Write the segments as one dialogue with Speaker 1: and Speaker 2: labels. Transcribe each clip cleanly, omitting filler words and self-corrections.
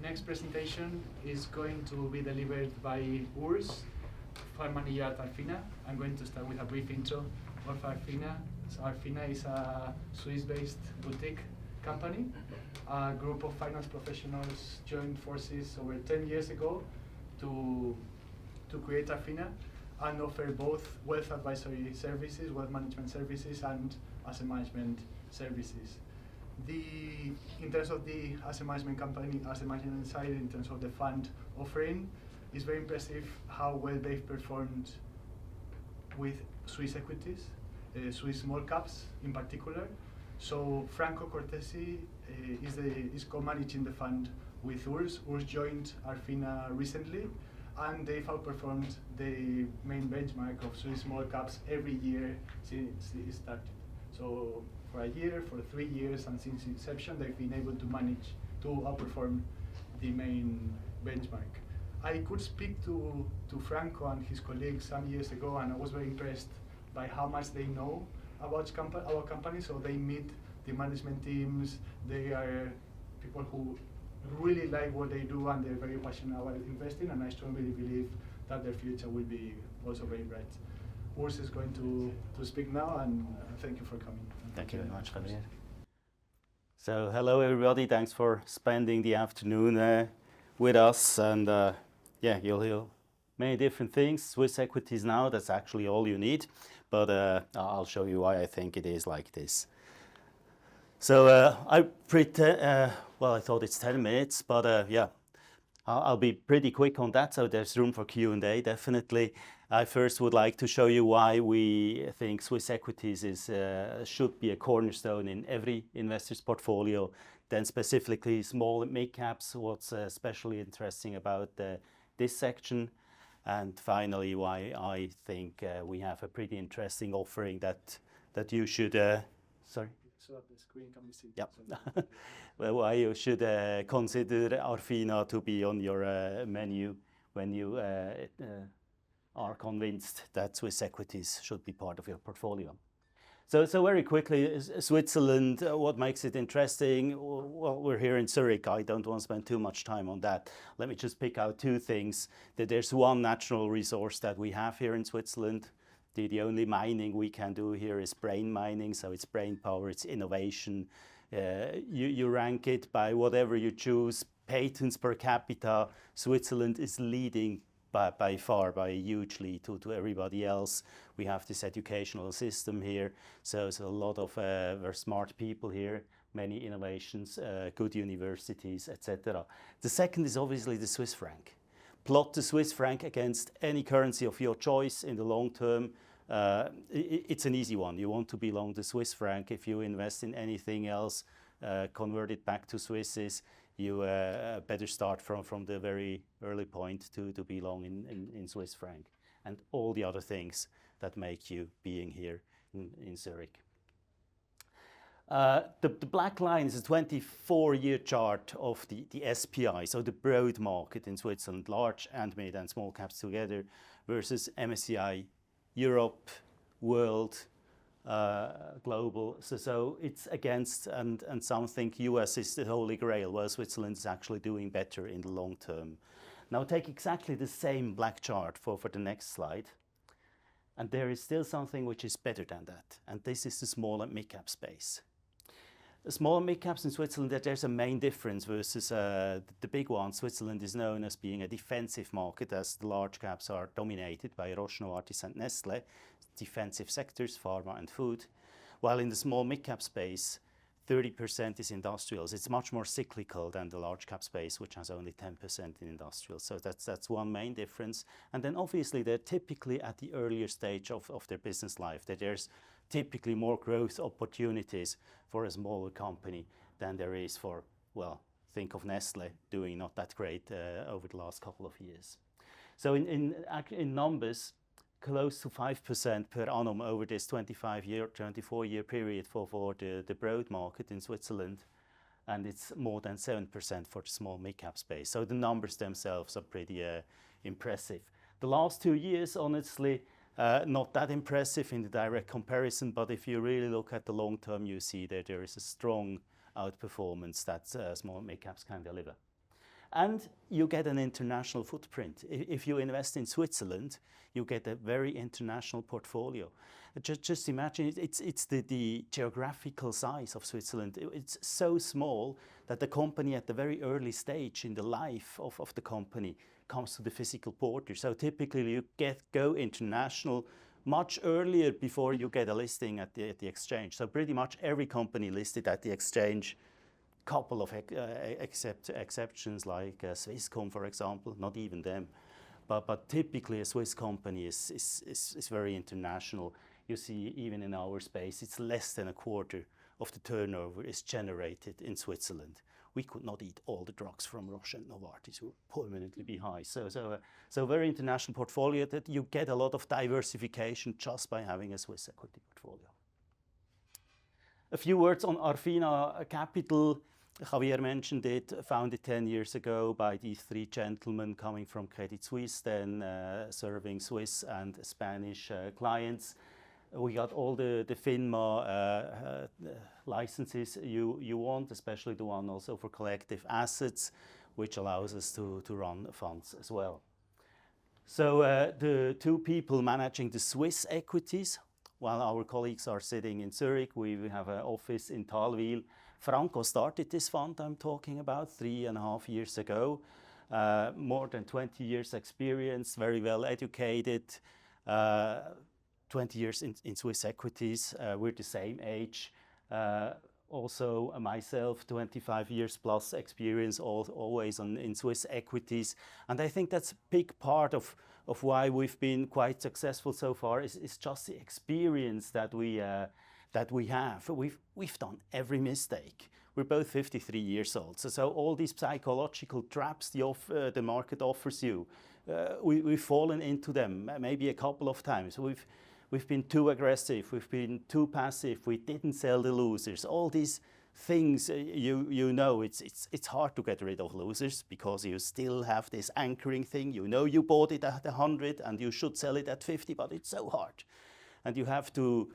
Speaker 1: next presentation is going to be delivered by Urs, fund manager at Arfina. I'm going to start with a brief intro of Arfina. So Arfina is a Swiss-based boutique company. A group of finance professionals joined forces over 10 years ago to create Arfina and offer both wealth advisory services, wealth management services, and asset management services. In terms of the asset management company, asset management side, in terms of the fund offering, it's very impressive how well they've performed with Swiss equities, Swiss small caps in particular. So Franco Cortesi is co-managing the fund with Urs. Urs joined Arfina recently, and they've outperformed the main benchmark of Swiss small caps every year since it started. So for a year, for 3 years, and since inception, they've been able to manage to outperform the main benchmark. I could speak to Franco and his colleagues some years ago, and I was very impressed by how much they know about our company. So they meet the management teams. They are people who really like what they do, and they're very passionate about investing, and I strongly believe that their future will be also very bright. Urs is going to speak now, and thank you for coming.
Speaker 2: Thank you very much, Javier. So hello everybody, thanks for spending the afternoon with us, and yeah, you'll hear many different things. Swiss equities now, that's actually all you need, but I'll show you why I think it is like this. So I thought it's 10 minutes, but yeah, I'll be pretty quick on that, so there's room for Q&A, definitely. I first would like to show you why we think Swiss equities should be a cornerstone in every investor's portfolio. Then specifically small and mid caps, what's especially interesting about this section. And finally, why I think we have a pretty interesting offering that you should, sorry?
Speaker 1: So the screen can be seen.
Speaker 2: Yep. Well, why you should consider Arfina to be on your menu when you are convinced that Swiss equities should be part of your portfolio. So very quickly, Switzerland, what makes it interesting? Well, we're here in Zurich. I don't want to spend too much time on that. Let me just pick out two things. That there's one natural resource that we have here in Switzerland. The only mining we can do here is brain mining, so it's brain power, it's innovation. You rank it by whatever you choose. Patents per capita, Switzerland is leading by far, by a huge lead to everybody else. We have this educational system here, so a lot of very smart people here, many innovations, good universities, etc. The second is obviously the Swiss franc. Plot the Swiss franc against any currency of your choice in the long term. It's an easy one. You want to be long the Swiss franc. If you invest in anything else, convert it back to Swisses, you better start from the very early point to be long in Swiss franc, and all the other things that make you being here in Zurich. The black line is a 24-year chart of the SPI, so the broad market in Switzerland, large and mid and small caps together, versus MSCI Europe, world, global. So it's against, and some think US is the holy grail, while Switzerland is actually doing better in the long term. Now take exactly the same black chart for the next slide. And there is still something which is better than that. And this is the small and mid cap space. The small and mid caps in Switzerland, there's a main difference versus the big one. Switzerland is known as being a defensive market, as the large caps are dominated by Roche, Novartis and Nestle, defensive sectors, pharma and food. While in the small mid cap space, 30% is industrials. It's much more cyclical than the large cap space, which has only 10% in industrials. So that's one main difference. And then obviously they're typically at the earlier stage of their business life, that there's typically more growth opportunities for a smaller company than there is for, well, think of Nestle doing not that great over the last couple of years. So in numbers, close to 5% per annum over this 24-year period for the broad market in Switzerland, and it's more than 7% for the small mid-cap space. So the numbers themselves are pretty impressive. The last 2 years, honestly, not that impressive in the direct comparison, but if you really look at the long term, you see that there is a strong outperformance that small mid-caps can deliver. And you get an international footprint. If you invest in Switzerland, you get a very international portfolio. Just imagine, it's the geographical size of Switzerland. It's so small that the company at the very early stage in the life of the company comes to the physical border. So typically you go international much earlier before you get a listing at the exchange. So pretty much every company listed at the exchange, couple of exceptions like Swisscom, for example, not even them. But typically a Swiss company is very international. You see, even in our space, it's less than a quarter of the turnover is generated in Switzerland. We could not eat all the drugs from Roche and Novartis, who are permanently behind. So very international portfolio that you get a lot of diversification just by having a Swiss equity portfolio. A few words on Arfina Capital. Javier mentioned it, founded 10 years ago by these three gentlemen coming from Credit Suisse, then serving Swiss and Spanish clients. We got all the FINMA licenses you want, especially the one also for collective assets, which allows us to run funds as well. So the two people managing the Swiss equities, while our colleagues are sitting in Zurich, we have an office in Tenvalue. Franco started this fund I'm talking about 3.5 years ago. More than 20 years experience, very well educated, 20 years in Swiss equities. We're the same age. Also myself, 25 years plus experience, always in Swiss equities. And I think that's a big part of why we've been quite successful so far is just the experience that we have. We've done every mistake. We're both 53 years old. So all these psychological traps the market offers you, we've fallen into them maybe a couple of times. We've been too aggressive, we've been too passive, we didn't sell the losers. All these things, you know, it's hard to get rid of losers because you still have this anchoring thing. You know you bought it at 100 and you should sell it at 50, but it's so hard. And you have to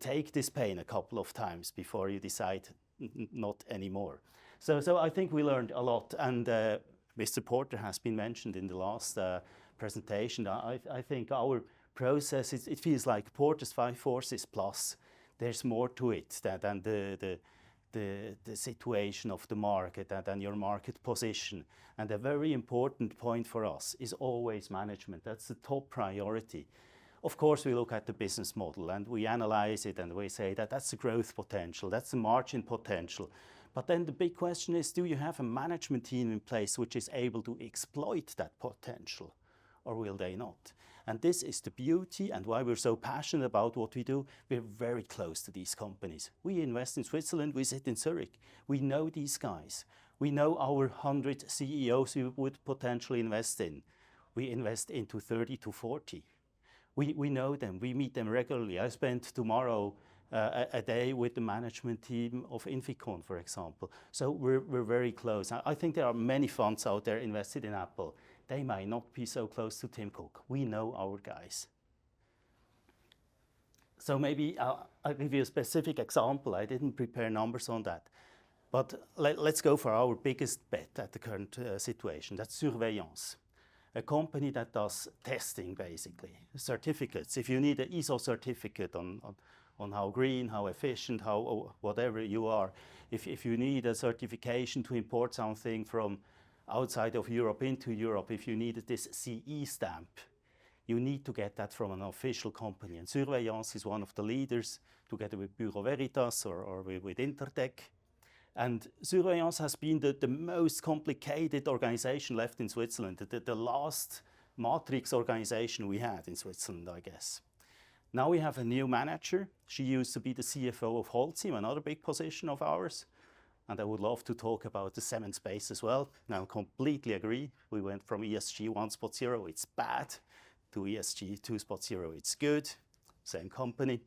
Speaker 2: take this pain a couple of times before you decide not anymore. So I think we learned a lot, and Mr. Porter has been mentioned in the last presentation. I think our process, it feels like Porter's 5 forces plus. There's more to it than the situation of the market, than your market position. And a very important point for us is always management. That's the top priority. Of course, we look at the business model and we analyze it and we say that that's the growth potential, that's the margin potential. But then the big question is, do you have a management team in place which is able to exploit that potential, or will they not? And this is the beauty and why we're so passionate about what we do. We're very close to these companies. We invest in Switzerland, we sit in Zurich. We know these guys. We know our 100 CEOs we would potentially invest in. We invest into 30 to 40. We know them, we meet them regularly. I spent tomorrow a day with the management team of Inficon, for example. So we're very close. I think there are many funds out there invested in Apple. They might not be so close to Tim Cook. We know our guys. So maybe I'll give you a specific example. I didn't prepare numbers on that. But let's go for our biggest bet at the current situation. That's Surveillance. A company that does testing, basically, certificates. If you need an ISO certificate on how green, how efficient, how whatever you are, if you need a certification to import something from outside of Europe into Europe, if you need this CE stamp, you need to get that from an official company. And Surveillance is one of the leaders, together with Bureau Veritas or with Intertek. And Surveillance has been the most complicated organization left in Switzerland, the last matrix organization we had in Switzerland, I guess. Now we have a new manager. She used to be the CFO of Holcim, another big position of ours. And I would love to talk about the cement space as well. Now, completely agree. We went from ESG 1.0, it's bad, to ESG 2.0, it's good. Same company.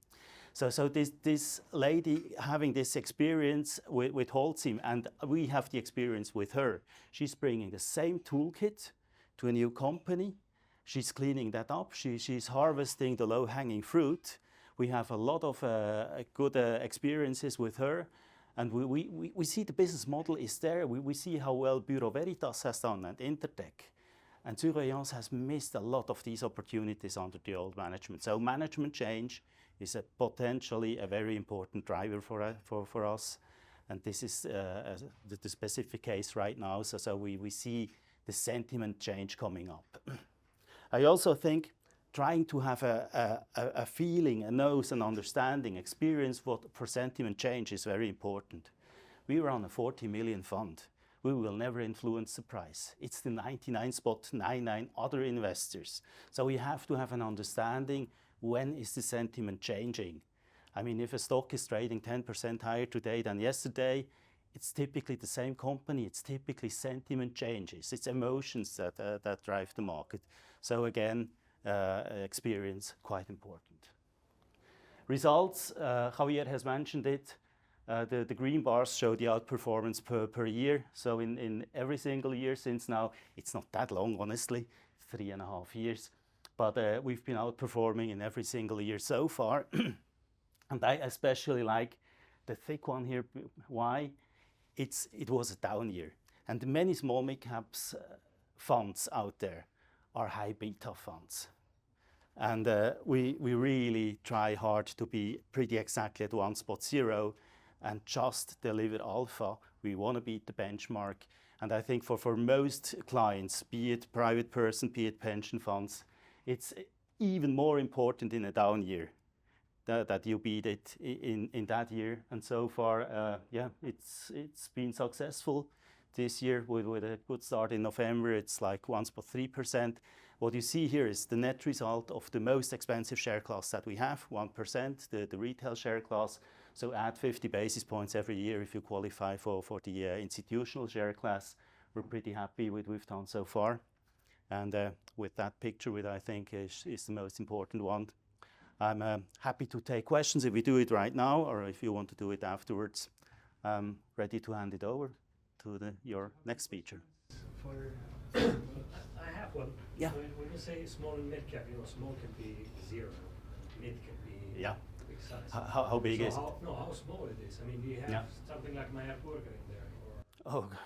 Speaker 2: So this lady having this experience with Holcim, and we have the experience with her. She's bringing the same toolkit to a new company. She's cleaning that up. She's harvesting the low-hanging fruit. We have a lot of good experiences with her. And we see the business model is there. We see how well Bureau Veritas has done and Intertek. And Surveillance has missed a lot of these opportunities under the old management. So management change is potentially a very important driver for us. And this is the specific case right now. So we see the sentiment change coming up. I also think trying to have a feeling, a nose, an understanding, experience for sentiment change is very important. We run a 40 million fund. We will never influence the price. It's the 99.99 other investors. So we have to have an understanding, when is the sentiment changing? I mean, if a stock is trading 10% higher today than yesterday, it's typically the same company. It's typically sentiment changes. It's emotions that drive the market. So again, experience quite important. Results, Javier has mentioned it. The green bars show the outperformance per year. So in every single year since now, it's not that long, honestly, 3.5 years. But we've been outperforming in every single year so far. And I especially like the thick one here. Why? It was a down year. And many small mid-caps funds out there are high beta funds. And we really try hard to be pretty exactly at 1.0 and just deliver alpha. We want to beat the benchmark. And I think for most clients, be it private person, be it pension funds, it's even more important in a down year that you beat it in that year. And so far, yeah, it's been successful. This year, with a good start in November, it's like 1.3%. What you see here is the net result of the most expensive share class that we have, 1%, the retail share class. So add 50 basis points every year if you qualify for the institutional share class. We're pretty happy with what we've done so far. And with that picture, which I think is the most important one, I'm happy to take questions if we do it right now, or if you want to do it afterwards. I'm ready to hand it over to your next speaker.
Speaker 3: I have one.
Speaker 2: Yeah.
Speaker 3: When you say small and mid cap, small can be 0, mid can be big size.
Speaker 2: How big is it?
Speaker 3: How small it is. I mean, do you have something like Meyer Burger in there?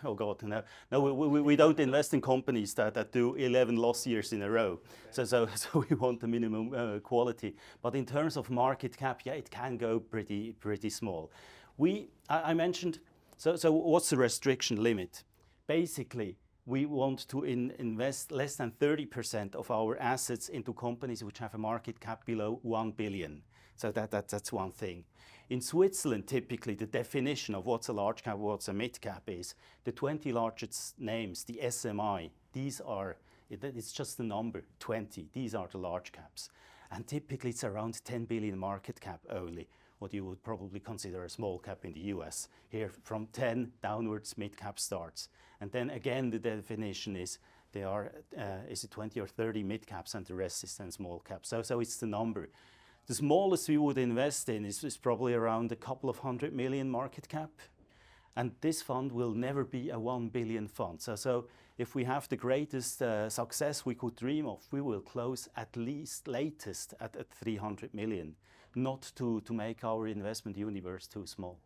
Speaker 2: Oh God, no, we don't invest in companies that do 11 loss years in a row. Okay. So we want the minimum quality. But in terms of market cap, yeah, it can go pretty small. I mentioned, so what's the restriction limit? Basically, we want to invest less than 30% of our assets into companies which have a market cap below 1 billion. So that's one thing. In Switzerland, typically, the definition of what's a large cap, what's a mid cap is the 20 largest names, the SMI. It's just the number, 20. These are the large caps. And typically, it's around 10 billion market cap only, what you would probably consider a small cap in the US. Here, from 10 downwards, mid cap starts. And then again, the definition is is it 20 or 30 mid caps, and the rest is then small caps. So it's the number. The smallest we would invest in is probably around a couple of 100 million market cap. And this fund will never be a 1 billion fund. So if we have the greatest success we could dream of, we will close at least latest at 300 million, not to make our investment universe too small.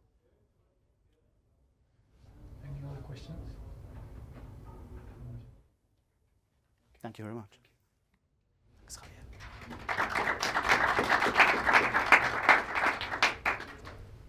Speaker 1: Any other questions?
Speaker 2: Thank you very much.